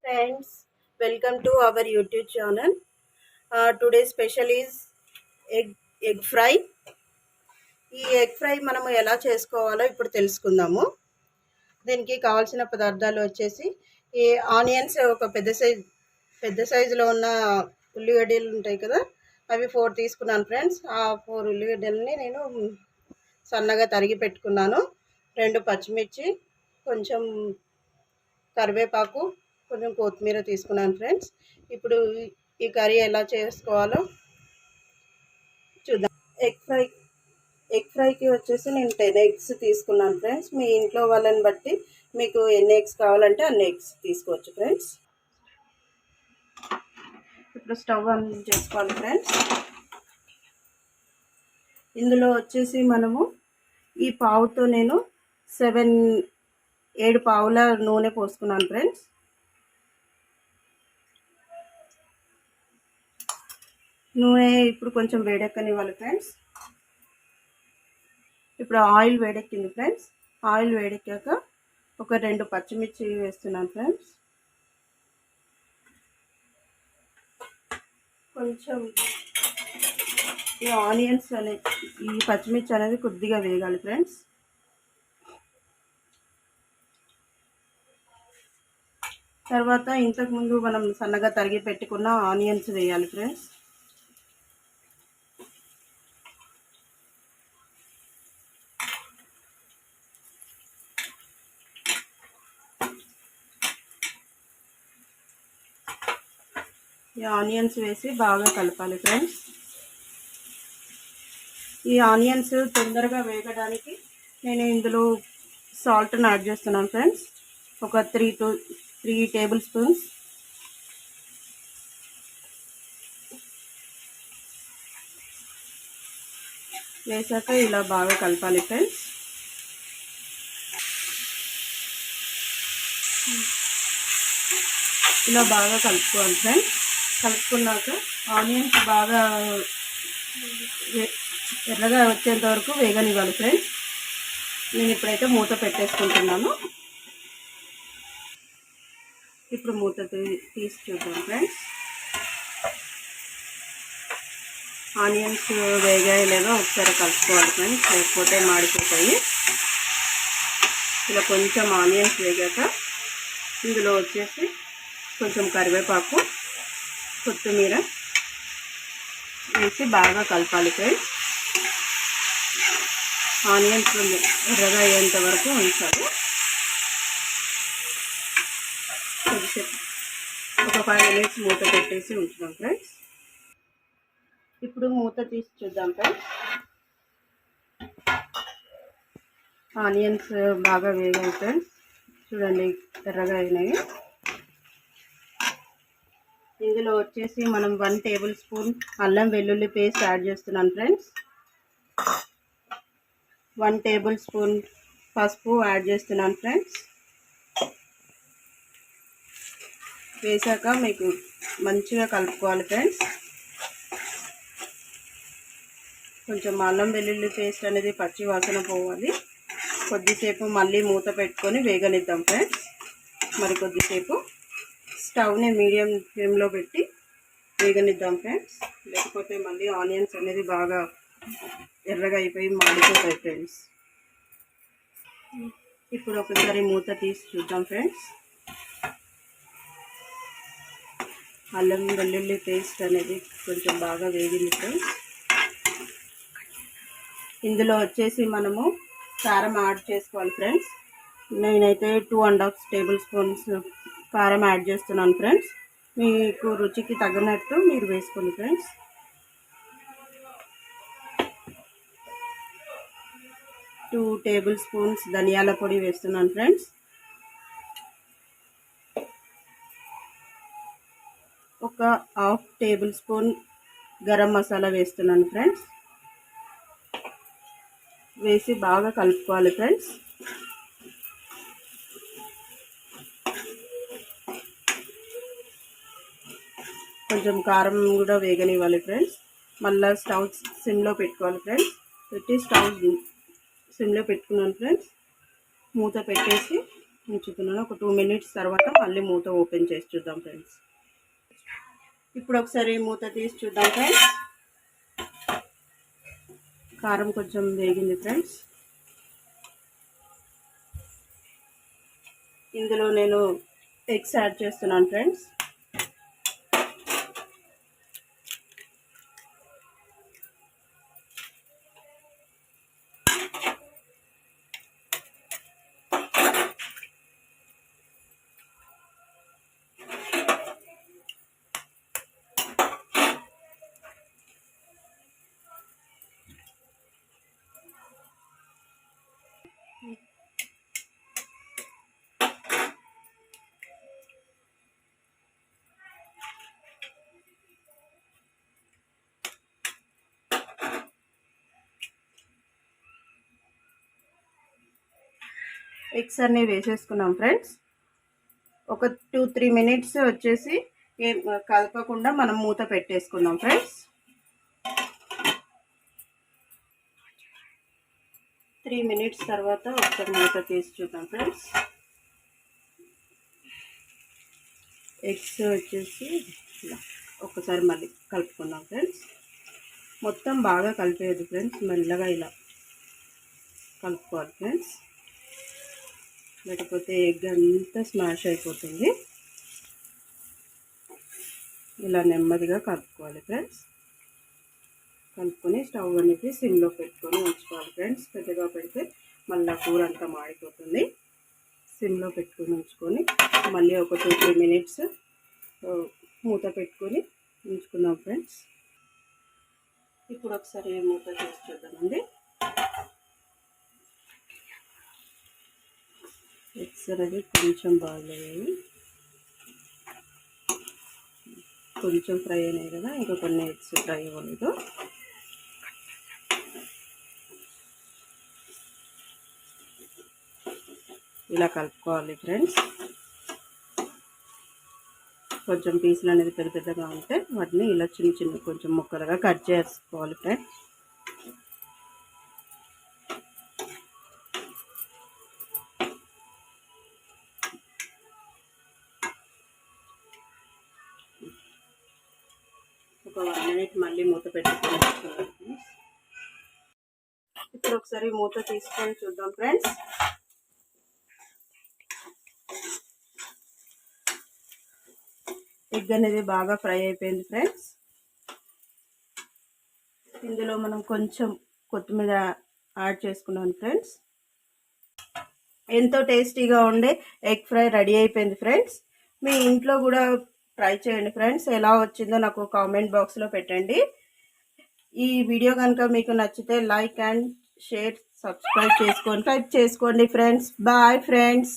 friends, welcome to our YouTube channel. Today's special is egg egg fry. ఈ egg fry మనము ఎలా చేసుకోవాలో ఇప్పుడు తెలుసుకుందాము. దీనికి కావాల్సిన పదార్థాలు వచ్చేసి ఈ ఆనియన్స్ ఒక పెద్ద సైజులో ఉన్న ఉల్లిగడ్డలు ఉంటాయి కదా, అవి 4 తీసుకున్నాను ఫ్రెండ్స్. ఆ 4 ఉల్లిగడ్డలని నేను సన్నగా తరిగి పెట్టుకున్నాను. 2 పచ్చిమిర్చి, కొంచెం కరివేపాకు, కొంచెం కొత్తిమీర తీసుకున్నాను ఫ్రెండ్స్. ఇప్పుడు ఈ కర్రీ ఎలా చేసుకోవాలో చూద్దాం. ఎగ్ ఫ్రైకి వచ్చేసి నేను 10 ఎగ్స్ తీసుకున్నాను ఫ్రెండ్స్. మీ ఇంట్లో వాళ్ళని బట్టి మీకు ఎన్ని ఎగ్స్ కావాలంటే అన్ని ఎగ్స్ తీసుకోవచ్చు ఫ్రెండ్స్. ఇప్పుడు స్టవ్ ఆన్ చేసుకోవాలి ఫ్రెండ్స్. ఇందులో వచ్చేసి మనము ఈ పావుతో నేను 7 పావుల నూనె పోసుకున్నాను ఫ్రెండ్స్. నూనె ఇప్పుడు కొంచెం వేడెక్కనివ్వాలి ఫ్రెండ్స్. ఇప్పుడు ఆయిల్ వేడెక్కింది ఫ్రెండ్స్. ఆయిల్ వేడెక్కాక ఒక 2 పచ్చిమిర్చి వేస్తున్నాను ఫ్రెండ్స్. కొంచెం ఈ ఆనియన్స్ అనేది, ఈ పచ్చిమిర్చి అనేది కొద్దిగా వేగాలి ఫ్రెండ్స్. తర్వాత ఇంతకుముందు మనం సన్నగా తరిగి పెట్టుకున్న ఆనియన్స్ వేయాలి ఫ్రెండ్స్. ఈ ఆనియన్స్ వేసి బాగా కలపాలి ఫ్రెండ్స్. ఈ ఆనియన్స్ తొందరగా వేగడానికి నేను ఇందులో సాల్ట్ని యాడ్ చేస్తున్నాను ఫ్రెండ్స్. ఒక 3 టేబుల్ స్పూన్స్. వేసాక ఇలా బాగా కలపాలి ఫ్రెండ్స్. ఇలా బాగా కలుపుకోవాలి ఫ్రెండ్స్. కలుపుకున్నాక ఆనియన్స్ బాగా ఎర్రగా వచ్చేంత వరకు వేగనివ్వాలి ఫ్రెండ్స్. నేను ఇప్పుడైతే మూత పెట్టేసుకుంటున్నాను. ఇప్పుడు మూత తీసి చూద్దాం ఫ్రెండ్స్. ఆనియన్స్ వేగాయి లేదో ఒకసారి కలుపుకోవాలి ఫ్రెండ్స్, లేకపోతే మాడిపోతాయి. ఇలా కొంచెం ఆనియన్స్ వేగాక ఇందులో వచ్చేసి కొంచెం కరివేపాకు, కొత్తిమీర వేసి బాగా కలపాలి ఫ్రెండ్స్. ఆనియన్స్ ఎర్రగా అయ్యేంత వరకు ఉంచాలి. కొద్దిసేపు ఒక 5 మినిట్స్ మూత పెట్టేసి ఉంచుదాం ఫ్రెండ్స్. ఇప్పుడు మూత తీసి చూద్దాం ఫ్రెండ్స్. ఆనియన్స్ బాగా వేగాయి ఫ్రెండ్స్. చూడండి, ఎర్రగా అయినాయి. ఇందులో వచ్చేసి మనం 1 టేబుల్ స్పూన్ అల్లం వెల్లుల్లి పేస్ట్ యాడ్ చేస్తున్నాను ఫ్రెండ్స్. 1 టేబుల్ స్పూన్ పసుపు యాడ్ చేస్తున్నాను ఫ్రెండ్స్. వేసాక మీకు మంచిగా కలుపుకోవాలి ఫ్రెండ్స్. కొంచెం అల్లం వెల్లుల్లి పేస్ట్ అనేది పచ్చి వాసన పోవాలి. కొద్దిసేపు మళ్ళీ మూత పెట్టుకొని వేగనిద్దాం ఫ్రెండ్స్. మరి కొద్దిసేపు స్టవ్ని మీడియం ఫ్లేమ్లో పెట్టి వేగనిద్దాం ఫ్రెండ్స్. లేకపోతే మళ్ళీ ఆనియన్స్ అనేది బాగా ఎర్రగా అయిపోయి మాడిపోతాయి ఫ్రెండ్స్. ఇప్పుడు ఒకసారి మూత తీసి చూద్దాం ఫ్రెండ్స్. అల్లం వెల్లుల్లి పేస్ట్ అనేది కొంచెం బాగా వేగింది ఫ్రెండ్స్. ఇందులో వచ్చేసి మనము కారం యాడ్ చేసుకోవాలి ఫ్రెండ్స్. నేనైతే 2.5 టేబుల్ స్పూన్స్ కారం యాడ్ చేస్తున్నాను ఫ్రెండ్స్. మీకు రుచికి తగినట్టు మీరు వేసుకోండి ఫ్రెండ్స్. 2 టేబుల్ స్పూన్స్ ధనియాల పొడి వేస్తున్నాను ఫ్రెండ్స్. ఒక 1/2 టేబుల్ స్పూన్ గరం మసాలా వేస్తున్నాను ఫ్రెండ్స్. వేసి బాగా కలుపుకోవాలి ఫ్రెండ్స్. కొంచెం కారం కూడా వేగనివ్వాలి ఫ్రెండ్స్. మళ్ళీ స్టవ్ సిమ్లో పెట్టుకోవాలి ఫ్రెండ్స్. పెట్టి స్టవ్ సిమ్లో పెట్టుకున్నాను ఫ్రెండ్స్. మూత పెట్టేసి ఉంచుతున్నాను. ఒక 2 మినిట్స్ తర్వాత మళ్ళీ మూత ఓపెన్ చేసి చూద్దాం ఫ్రెండ్స్. ఇప్పుడు ఒకసారి మూత తీసి చూద్దాం ఫ్రెండ్స్. కారం కొంచెం వేగింది ఫ్రెండ్స్. ఇందులో నేను ఎగ్స్ యాడ్ చేస్తున్నాను ఫ్రెండ్స్. ఎగ్స్ అన్నీ వేసేసుకున్నాం ఫ్రెండ్స్. ఒక 2-3 మినిట్స్ వచ్చేసి కలపకుండా మనం మూత పెట్టేసుకున్నాం ఫ్రెండ్స్. 3 మినిట్స్ తర్వాత ఒకసారి మూత తీసి చూద్దాం ఫ్రెండ్స్. ఎగ్స్ వచ్చేసి ఒకసారి మళ్ళీ కలుపుకుందాం ఫ్రెండ్స్. మొత్తం బాగా కలిపేది ఫ్రెండ్స్, మెల్లగా ఇలా కలుపుకోవాలి ఫ్రెండ్స్, లేకపోతే ఎగ్ అంతా స్మాష్ అయిపోతుంది. ఇలా నెమ్మదిగా కలుపుకోవాలి ఫ్రెండ్స్. కలుపుకొని స్టవ్ అనేది సిమ్లో పెట్టుకొని ఉంచుకోవాలి ఫ్రెండ్స్. పెద్దగా పెడితే మళ్ళీ కూర అంతా మాడిపోతుంది. సిమ్లో పెట్టుకొని ఉంచుకొని మళ్ళీ ఒక 2-3 మినిట్స్ మూత పెట్టుకొని ఉంచుకుందాం ఫ్రెండ్స్. ఇప్పుడు ఒకసారి మూత చేసి చూద్దామండి. ఎగ్స్ అనేది కొంచెం బాగాయి కొంచెం ఫ్రై అయినాయి కదా, ఇంకా కొన్ని ఎగ్స్ ఫ్రై అవ్వలేదు. ఇలా కలుపుకోవాలి ఫ్రెండ్స్. కొంచెం పీసులు అనేది పెద్ద పెద్దగా ఉంటే వాటిని ఇలా చిన్న చిన్న కొంచెం ముక్కలుగా కట్ చేసుకోవాలి ఫ్రెండ్స్. ఒక 1 మినిట్ మళ్ళీ మూత పెట్టుకొని ఇప్పుడు ఒకసారి మూత తీసుకొని చూద్దాం ఫ్రెండ్స్. ఎగ్ అనేది బాగా ఫ్రై అయిపోయింది ఫ్రెండ్స్. ఇందులో మనం కొంచెం కొత్తిమీర యాడ్ చేసుకున్నాను ఫ్రెండ్స్. ఎంతో టేస్టీగా ఉండే ఎగ్ ఫ్రై రెడీ అయిపోయింది ఫ్రెండ్స్. మీ ఇంట్లో కూడా ట్రై చేయండి ఫ్రెండ్స్. ఎలా వచ్చిందో నాకు కామెంట్ బాక్స్లో పెట్టండి. ఈ వీడియో కనుక మీకు నచ్చితే లైక్ అండ్ షేర్, సబ్స్క్రైబ్ చేసుకోండి ఫ్రెండ్స్. Bye friends.